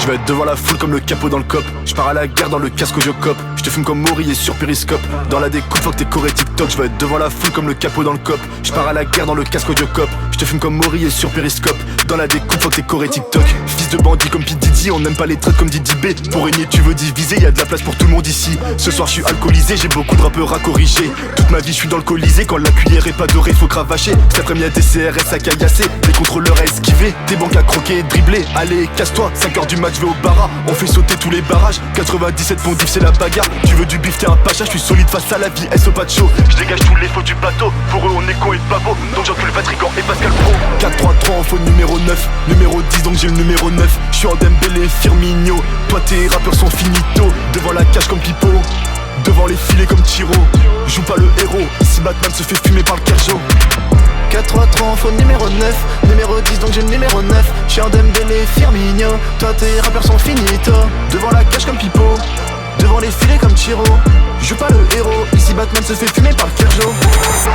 Je vais être devant la foule comme le capot dans le cop. Je pars à la guerre dans le casque au Jocop. Je te fume comme Maury et sur Periscope. Dans la découpe faut que t'es coré TikTok. Je vais être devant la foule comme le capot dans le cop. Je pars à la guerre dans le casque au Jocop. Je te fume comme Maury et sur Periscope. Dans la découpe faut que t'es coré TikTok. Fils de bandit comme P. Diddy, on n'aime pas les traites comme Didi B. Pour régner tu veux diviser, y'a de la place pour tout le monde ici. Ce soir je suis alcoolisé, j'ai beaucoup de rappeurs à corriger. Toute ma vie je suis dans le colisée, quand la cuillère est pas dorée faut cravacher. Cet après-midi y'a des CRS à caillasser, les contrôleurs à esquiver, des banques à croquer et dribbler. Allez casse-toi, 5h du match je vais au bara. On fait sauter tous les barrages, 97 pondifs c'est la bagarre. Tu veux du bif t'es un pacha, je suis solide face à la vie, S au pas de chaud. Je dégage tous les faux du bateau, pour eux on est con et pas beau. Donc j'encule Patrigan et Pascal Pro. 4-3-3 en faux numéro 9, numéro 10 donc j'ai le numéro 9. Je suis en Dembélé, Firmino, toi tes rappeurs sont finito. Devant la cage comme Pipo, devant les filets comme Tiro. Joue pas le héros, ici Batman se fait fumer par le Kerjo. 4-3-3 en faux numéro 9, numéro 10 donc j'ai le numéro 9. J'suis en Dembélé, Firmino, toi tes rappeurs sont finito. Devant la cage comme Pipo, devant les filets comme Tiro. Joue pas le héros, ici Batman se fait fumer par le Kerjo.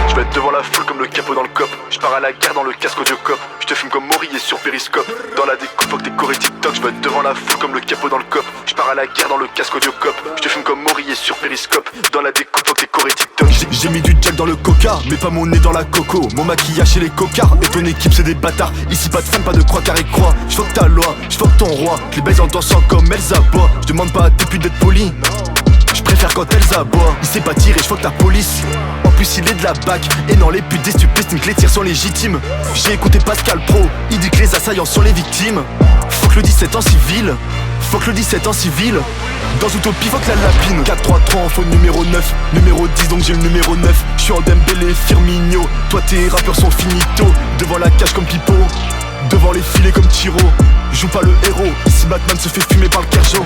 Je vais être devant la foule comme le capot dans le cop. Je pars à la guerre dans le casque au Jocop. Je te fume comme Maury et sur Periscope. Dans la découpe faut que t'es coré TikTok. Je vais être devant la foule comme le capot dans le cop. Je pars à la guerre dans le casque au Jocop. Je te fume comme Maury et sur Periscope. Dans la découpe faut que t'es coré TikTok. J'ai mis du jack dans le coca, mais pas mon nez dans la coco. Mon maquillage chez les cocards, et ton équipe c'est des bâtards. Ici pas de fan, pas de croix carré croix. J'fuck ta loi, j'fuck ton roi. Je les baise en dansant comme elles aboient. Je demande pas à tes putes d'être poli, je préfère quand elles aboient. Il sait pas tirer, j'fuck ta police. En plus il est de la bac. Et non les putes des stupesses, que les tirs sont légitimes. J'ai écouté Pascal Pro, il dit que les assaillants sont les victimes. Fuck le 17 en civil, fuck le 17 en civil. Dans Utopie fuck la lapine. 4-3-3 en faux numéro 9, numéro 10 donc j'ai le numéro 9. Je suis en Dembélé, Firmino, toi tes rappeurs sont finito. Devant la cage comme Pipo, devant les filets comme Tiro. Joue pas le héros, ici Batman se fait fumer par le Kerjo.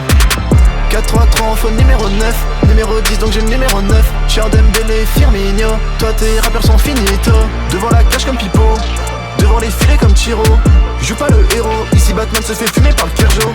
4-3-3 en faux numéro 9, numéro 10 donc j'ai le numéro 9. J'suis en Dembélé, Firmino, toi tes rappeurs sont finito. Devant la cage comme Pipo, devant les filets comme Tiro. Joue pas le héros, ici Batman se fait fumer par le Kerjo.